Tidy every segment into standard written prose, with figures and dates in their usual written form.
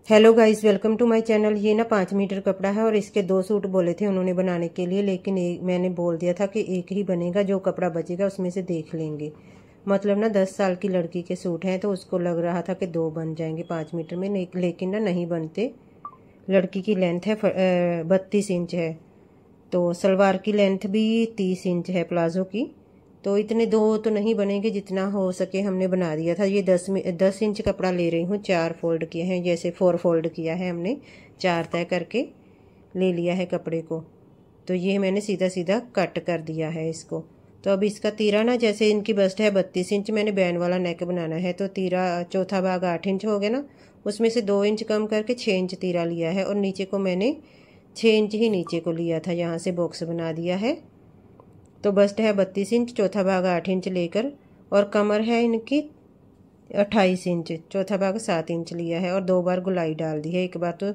Hello guys, welcome to my channel. ये ना 5 metre कपड़ा है और इसके 2 सूट बोले थे उन्होंने बनाने के लिए, लेकिन मैंने बोल दिया था कि एक ही बनेगा, जो कपड़ा बचेगा उसमें से देख लेंगे। मतलब ना 10 साल की लड़की के सूट हैं तो उसको लग रहा था कि 2 बन जाएंगे 5 मीटर में, लेकिन ना नहीं बनते। लड़की की लेंथ है 32 इंच है, तो सलवार की लेंथ भी 30 इंच है प्लाजो की, तो इतने 2 तो नहीं बनेंगे, जितना हो सके हमने बना दिया था। ये 10 इंच कपड़ा ले रही हूँ, 4 फोल्ड किए हैं, जैसे 4 फोल्ड किया है हमने, 4 तय करके ले लिया है कपड़े को। तो ये मैंने सीधा सीधा कट कर दिया है इसको। तो अब इसका तीरा ना, जैसे इनकी बस्ट है 32 इंच, मैंने बैन वाला नेक बनाना है, तो तीरा चौथा भाग 8 इंच हो गया ना, उसमें से 2 इंच कम करके 6 इंच तीरा लिया है, और नीचे को मैंने 6 इंच ही नीचे को लिया था, यहाँ से बॉक्स बना दिया है। तो बस्ट है 32 इंच, चौथा भाग 8 इंच लेकर, और कमर है इनकी 28 इंच, चौथा भाग 7 इंच लिया है, और 2 बार गुलाई डाल दी है। एक बार तो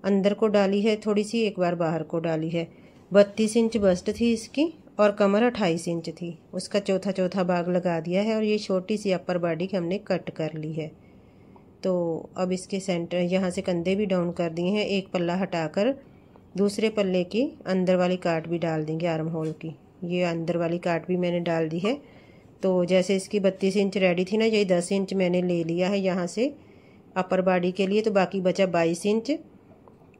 अंदर को डाली है थोड़ी सी, एक बार बाहर को डाली है। 32 इंच बस्ट थी इसकी और कमर 28 इंच थी, उसका चौथा भाग लगा दिया है, और ये छोटी सी अपर बॉडी हमने कट कर ली है। तो अब इसके सेंटर यहाँ से कंधे भी डाउन कर दिए हैं, एक पल्ला हटाकर दूसरे पल्ले की अंदर वाली काट भी डाल देंगे, आर्म होल की ये अंदर वाली काट भी मैंने डाल दी है। तो जैसे इसकी 32 इंच रेडी थी ना, यही 10 इंच मैंने ले लिया है यहाँ से अपर बॉडी के लिए, तो बाकी बचा 22 इंच।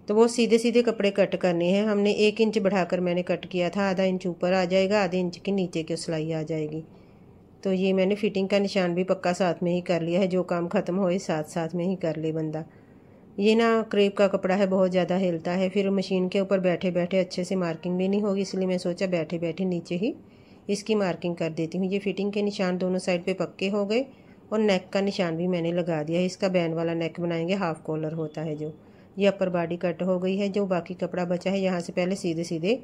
तो वो सीधे सीधे कपड़े कट करने हैं हमने। 1 इंच बढ़ाकर मैंने कट किया था, आधा इंच ऊपर आ जाएगा, आधे इंच की नीचे की सिलाई आ जाएगी। तो ये मैंने फिटिंग का निशान भी पक्का साथ में ही कर लिया है, जो काम ख़त्म होए साथ साथ में ही कर ले बंदा। ये ना क्रेप का कपड़ा है, बहुत ज़्यादा हिलता है, फिर मशीन के ऊपर बैठे बैठे अच्छे से मार्किंग भी नहीं होगी, इसलिए मैं सोचा बैठे बैठे नीचे ही इसकी मार्किंग कर देती हूँ। ये फिटिंग के निशान दोनों साइड पे पक्के हो गए, और नेक का निशान भी मैंने लगा दिया है। इसका बैन वाला नेक बनाएंगे, हाफ कॉलर होता है जो। ये अपर बॉडी कट हो गई है, जो बाकी कपड़ा बचा है यहाँ से पहले सीधे सीधे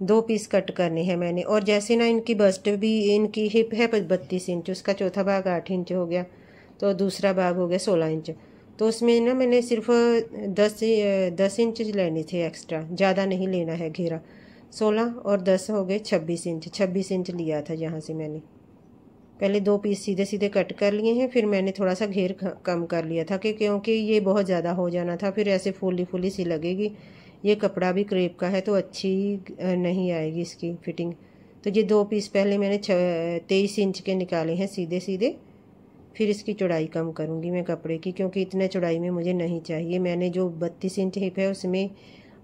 2 पीस कट करने हैं मैंने। और जैसे ना इनकी बस्ट भी, इनकी हिप है 32 इंच, उसका चौथा भाग 8 इंच हो गया, तो दूसरा भाग हो गया 16 इंच। तो उसमें ना मैंने सिर्फ 10 इंच लेने थे एक्स्ट्रा, ज़्यादा नहीं लेना है घेरा। 16 और 10 हो गए 26 इंच लिया था यहाँ से मैंने। पहले 2 पीस सीधे सीधे कट कर लिए हैं, फिर मैंने थोड़ा सा घेर कम कर लिया था क्योंकि ये बहुत ज़्यादा हो जाना था, फिर ऐसे फूली फूली सी लगेगी। ये कपड़ा भी क्रेप का है तो अच्छी नहीं आएगी इसकी फिटिंग। तो ये 2 पीस पहले मैंने 23 इंच के निकाले हैं सीधे सीधे। फिर इसकी चौड़ाई कम करूँगी मैं कपड़े की, क्योंकि इतने चौड़ाई में मुझे नहीं चाहिए। मैंने जो 32 इंच हिप है उसमें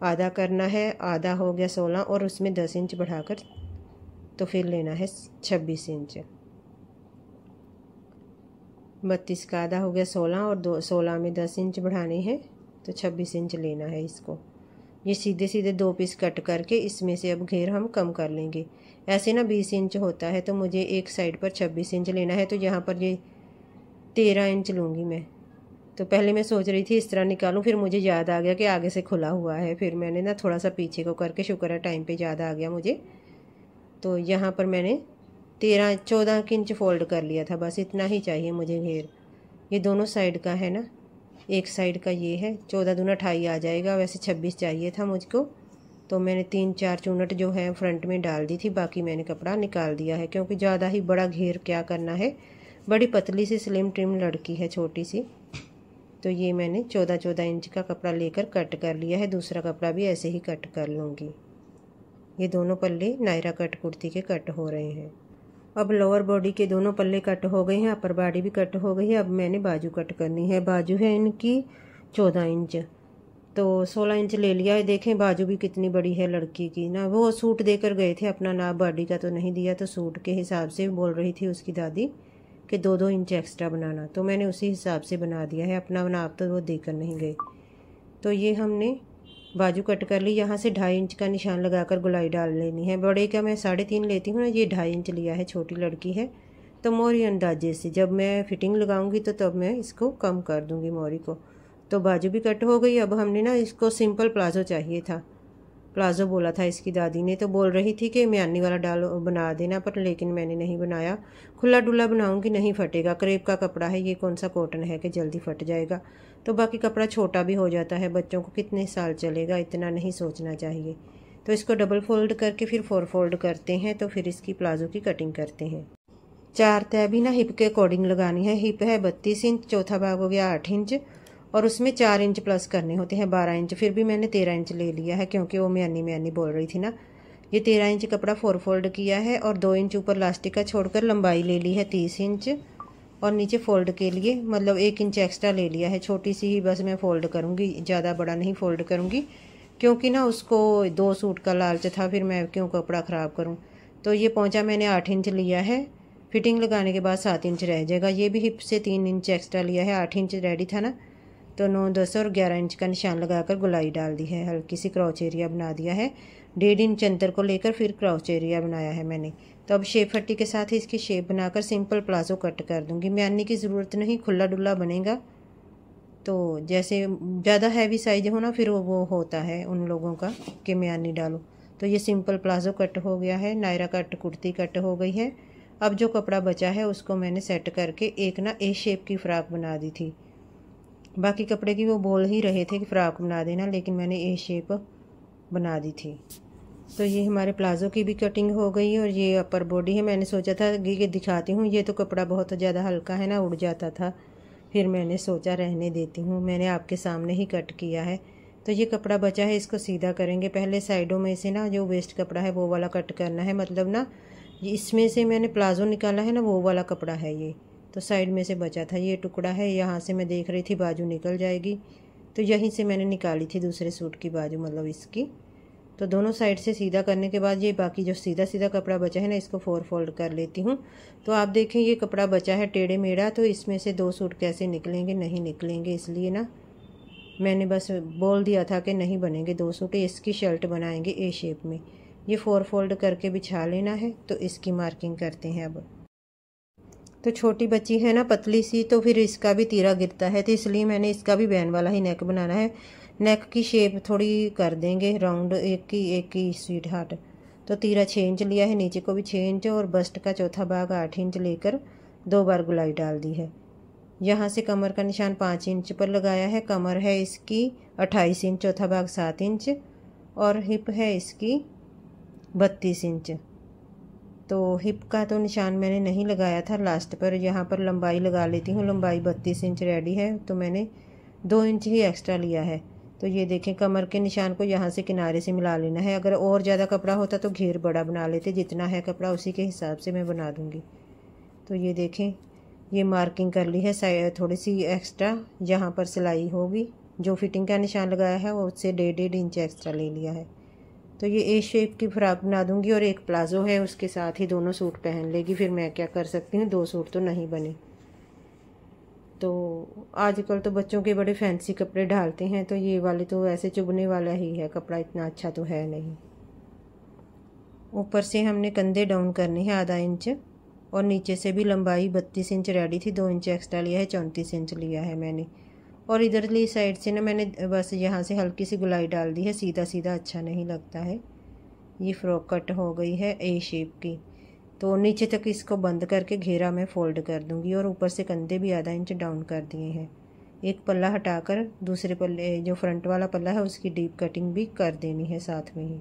आधा करना है, आधा हो गया 16, और उसमें 10 इंच बढ़ाकर तो फिर लेना है 26 इंच। 32 का आधा हो गया 16, और 16 में 10 इंच बढ़ाने हैं, तो 26 इंच लेना है इसको। ये सीधे सीधे 2 पीस कट करके इसमें से अब घेर हम कम कर लेंगे। ऐसे ना 20 इंच होता है, तो मुझे एक साइड पर 26 इंच लेना है, तो यहाँ पर ये 13 इंच लूँगी मैं। तो पहले मैं सोच रही थी इस तरह निकालूं, फिर मुझे याद आ गया कि आगे से खुला हुआ है, फिर मैंने ना थोड़ा सा पीछे को करके, शुक्र है टाइम पे याद आ गया मुझे। तो यहाँ पर मैंने 14 इंच फोल्ड कर लिया था, बस इतना ही चाहिए मुझे घेर। ये दोनों साइड का है ना, एक साइड का ये है, 14 दूना 28 आ जाएगा, वैसे 26 चाहिए था मुझको। तो मैंने 3-4 चूनट जो है फ्रंट में डाल दी थी, बाकी मैंने कपड़ा निकाल दिया है, क्योंकि ज़्यादा ही बड़ा घेर क्या करना है, बड़ी पतली सी स्लिम ट्रिम लड़की है छोटी सी। तो ये मैंने 14 इंच का कपड़ा लेकर कट कर लिया है, दूसरा कपड़ा भी ऐसे ही कट कर लूँगी। ये दोनों पल्ले नायरा कट कुर्ती के कट हो रहे हैं। अब लोअर बॉडी के दोनों पल्ले कट हो गए हैं, अपर बॉडी भी कट हो गई है। अब मैंने बाजू कट करनी है। बाजू है इनकी 14 इंच, तो 16 इंच ले लिया है। देखें बाजू भी कितनी बड़ी है लड़की की ना। वो सूट देकर गए थे अपना नाप, बॉडी का तो नहीं दिया, तो सूट के हिसाब से बोल रही थी उसकी दादी कि 2-2 इंच एक्स्ट्रा बनाना, तो मैंने उसी हिसाब से बना दिया है। अपना नाप तो वो देकर नहीं गए। तो ये हमने बाजू कट कर ली, यहाँ से 2.5 इंच का निशान लगाकर गुलाई डाल लेनी है। बड़े का मैं 3.5 लेती हूँ ना, ये 2.5 इंच लिया है, छोटी लड़की है तो मोरी अंदाजे से जब मैं फिटिंग लगाऊंगी तो तब मैं इसको कम कर दूंगी मोरी को। तो बाजू भी कट हो गई। अब हमने ना इसको सिंपल प्लाजो चाहिए था, प्लाजो बोला था इसकी दादी ने, तो बोल रही थी कि म्यानी वाला डाल बना देना, पर लेकिन मैंने नहीं बनाया। खुला डुला बनाऊंगी, नहीं फटेगा, क्रेप का कपड़ा है, ये कौन सा कॉटन है कि जल्दी फट जाएगा। तो बाकी कपड़ा छोटा भी हो जाता है, बच्चों को कितने साल चलेगा, इतना नहीं सोचना चाहिए। तो इसको डबल फोल्ड करके फिर 4 फोल्ड करते हैं, तो फिर इसकी प्लाजो की कटिंग करते हैं। 4 तय भी ना हिप के अकॉर्डिंग लगानी है। हिप है 32 इंच, चौथा भाग हो गया 8 इंच, और उसमें 4 इंच प्लस करने होते हैं, 12 इंच। फिर भी मैंने 13 इंच ले लिया है क्योंकि वो म्यानी बोल रही थी ना। ये 13 इंच कपड़ा 4 फोल्ड किया है और 2 इंच ऊपर लास्टिक का छोड़कर लंबाई ले ली है 30 इंच। और नीचे फोल्ड के लिए मतलब 1 इंच एक्स्ट्रा ले लिया है, छोटी सी ही बस मैं फ़ोल्ड करूँगी, ज़्यादा बड़ा नहीं फ़ोल्ड करूँगी क्योंकि ना उसको 2 सूट का लालच था, फिर मैं क्यों कपड़ा ख़राब करूँ। तो ये पोंचा मैंने 8 इंच लिया है, फिटिंग लगाने के बाद 7 इंच रह जाएगा। ये भी हिप से 3 इंच एक्स्ट्रा लिया है, 8 इंच रेडी था ना, तो 9, 10 और 11 इंच का निशान लगाकर गुलाई डाल दी है, हल्की सी क्रॉच एरिया बना दिया है। 1.5 इंच अंतर को लेकर फिर क्रॉच एरिया बनाया है मैंने। तो अब शेप पट्टी के साथ ही इसकी शेप बनाकर सिंपल प्लाजो कट कर दूंगी। म्यानी की ज़रूरत नहीं, खुला डुल्ला बनेगा। तो जैसे ज़्यादा हैवी साइज हो ना, फिर वो होता है उन लोगों का कि म्यानी डालो। तो ये सिंपल प्लाजो कट हो गया है, नायरा कट कुर्ती कट हो गई है। अब जो कपड़ा बचा है उसको मैंने सेट करके एक ना ए शेप की फ़्रॉक बना दी थी। बाकी कपड़े की वो बोल ही रहे थे कि फ़्रॉक बना देना, लेकिन मैंने ए शेप बना दी थी। तो ये हमारे प्लाज़ो की भी कटिंग हो गई और ये अपर बॉडी है। मैंने सोचा था कि दिखाती हूँ, ये तो कपड़ा बहुत ज़्यादा हल्का है ना, उड़ जाता था, फिर मैंने सोचा रहने देती हूँ। मैंने आपके सामने ही कट किया है। तो ये कपड़ा बचा है, इसको सीधा करेंगे। पहले साइडों में से ना जो वेस्ट कपड़ा है वो वाला कट करना है, मतलब ना इसमें से मैंने प्लाज़ो निकाला है ना, वो वाला कपड़ा है ये, तो साइड में से बचा था ये टुकड़ा है। यहाँ से मैं देख रही थी बाजू निकल जाएगी, तो यहीं से मैंने निकाली थी दूसरे सूट की बाजू, मतलब इसकी। तो दोनों साइड से सीधा करने के बाद ये बाकी जो सीधा सीधा कपड़ा बचा है ना, इसको 4 फोल्ड कर लेती हूँ। तो आप देखें ये कपड़ा बचा है टेढ़े मेढ़ा, तो इसमें से 2 सूट कैसे निकलेंगे, नहीं निकलेंगे, इसलिए ना मैंने बस बोल दिया था कि नहीं बनेंगे 2 सूट। इसकी शर्ट बनाएंगे ए शेप में। ये 4 फोल्ड करके बिछा लेना है। तो इसकी मार्किंग करते हैं अब। तो छोटी बच्ची है ना पतली सी, तो फिर इसका भी तीरा गिरता है, तो इसलिए मैंने इसका भी बैन वाला ही नेक बनाना है। नेक की शेप थोड़ी कर देंगे राउंड, एक की स्वीट हार्ट। तो तीरा 6 इंच लिया है, नीचे को भी 6 इंच और बस्ट का चौथा भाग 8 इंच लेकर 2 बार गुलाई डाल दी है। यहाँ से कमर का निशान 5 इंच पर लगाया है। कमर है इसकी 28 इंच, चौथा भाग 7 इंच और हिप है इसकी 32 इंच। तो हिप का तो निशान मैंने नहीं लगाया था लास्ट पर, यहाँ पर लंबाई लगा लेती हूँ। लंबाई 32 इंच रेडी है, तो मैंने 2 इंच ही एक्स्ट्रा लिया है। तो ये देखें, कमर के निशान को यहाँ से किनारे से मिला लेना है। अगर और ज़्यादा कपड़ा होता तो घेर बड़ा बना लेते, जितना है कपड़ा उसी के हिसाब से मैं बना दूँगी। तो ये देखें, ये मार्किंग कर ली है थोड़ी सी एक्स्ट्रा, जहाँ पर सिलाई होगी जो फिटिंग का निशान लगाया है वो उससे 1.5 इंच एक्स्ट्रा ले लिया है। तो ये ए शेप की फ्रॉक बना दूंगी और एक प्लाजो है उसके साथ ही दोनों सूट पहन लेगी। फिर मैं क्या कर सकती हूँ, 2 सूट तो नहीं बने। तो आजकल तो बच्चों के बड़े फैंसी कपड़े डालते हैं, तो ये वाले तो ऐसे चुभने वाला ही है कपड़ा, इतना अच्छा तो है नहीं। ऊपर से हमने कंधे डाउन करने हैं आधा इंच और नीचे से भी लंबाई 32 इंच रेडी थी, 2 इंच एक्स्ट्रा लिया है, 34 इंच लिया है मैंने। और इधरली साइड से ना मैंने बस यहाँ से हल्की सी गुलाई डाल दी है, सीधा सीधा अच्छा नहीं लगता है। ये फ्रॉक कट हो गई है ए शेप की। तो नीचे तक इसको बंद करके घेरा मैं फ़ोल्ड कर दूंगी और ऊपर से कंधे भी आधा इंच डाउन कर दिए हैं। एक पल्ला हटाकर दूसरे पल्ले जो फ्रंट वाला पल्ला है उसकी डीप कटिंग भी कर देनी है साथ में ही।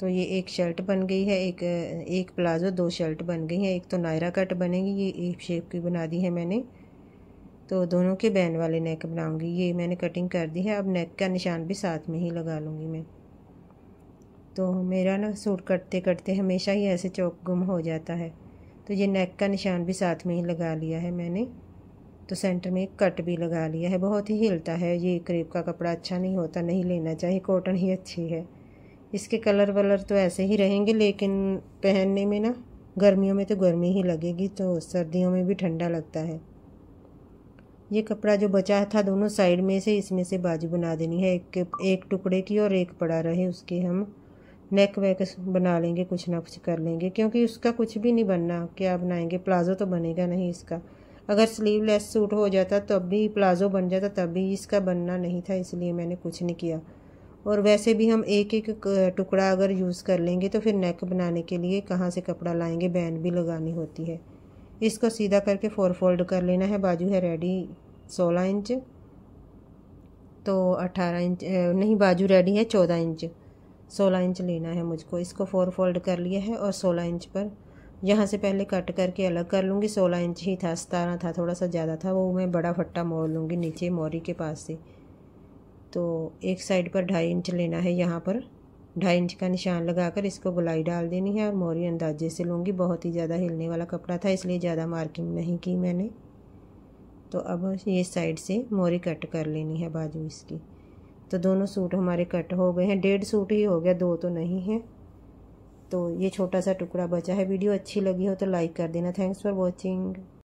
तो ये एक शर्ट बन गई है, एक प्लाजो, 2 शर्ट बन गई हैं। एक तो नायरा कट बनेगी, ये ए शेप की बना दी है मैंने। तो दोनों के बैन वाले नेक बनाऊंगी। ये मैंने कटिंग कर दी है, अब नेक का निशान भी साथ में ही लगा लूँगी मैं। तो मेरा ना सूट कटते कटते हमेशा ही ऐसे चौक गुम हो जाता है। तो ये नेक का निशान भी साथ में ही लगा लिया है मैंने। तो सेंटर में एक कट भी लगा लिया है। बहुत ही हिलता है, ये क्रेप का कपड़ा अच्छा नहीं होता, नहीं लेना चाहिए, कॉटन ही अच्छी है। इसके कलर वलर तो ऐसे ही रहेंगे, लेकिन पहनने में ना गर्मियों में तो गर्मी ही लगेगी, तो सर्दियों में भी ठंडा लगता है। ये कपड़ा जो बचा था दोनों साइड में से, इसमें से बाजू बना देनी है एक टुकड़े की और एक पड़ा रहे उसके हम नेक वेक बना लेंगे, कुछ ना कुछ कर लेंगे, क्योंकि उसका कुछ भी नहीं बनना। क्या बनाएंगे, प्लाजो तो बनेगा नहीं इसका। अगर स्लीवलेस सूट हो जाता तब भी प्लाजो बन जाता, तब भी इसका बनना नहीं था, इसलिए मैंने कुछ नहीं किया। और वैसे भी हम एक एक टुकड़ा अगर यूज़ कर लेंगे तो फिर नेक बनाने के लिए कहाँ से कपड़ा लाएंगे, बैन भी लगानी होती है। इसको सीधा करके 4 फोल्ड कर लेना है। बाजू है रेडी 16 इंच, तो 18 इंच नहीं, बाजू रेडी है 14 इंच, 16 इंच लेना है मुझको। इसको 4 फोल्ड कर लिया है और 16 इंच पर यहाँ से पहले कट करके अलग कर लूँगी। 16 इंच ही था, 17 था, थोड़ा सा ज़्यादा था, वो मैं बड़ा फट्टा मोड़ लूँगी नीचे मोरी के पास से। तो एक साइड पर 2.5 इंच लेना है, यहाँ पर 2.5 इंच का निशान लगाकर इसको गोलाई डाल देनी है और मोरी अंदाजे से लूँगी। बहुत ही ज़्यादा हिलने वाला कपड़ा था इसलिए ज़्यादा मार्किंग नहीं की मैंने। तो अब ये साइड से मोरी कट कर लेनी है बाजू इसकी। तो दोनों सूट हमारे कट हो गए हैं, 1.5 सूट ही हो गया, 2 तो नहीं है। तो ये छोटा सा टुकड़ा बचा है। वीडियो अच्छी लगी हो तो लाइक कर देना। Thanks for watching.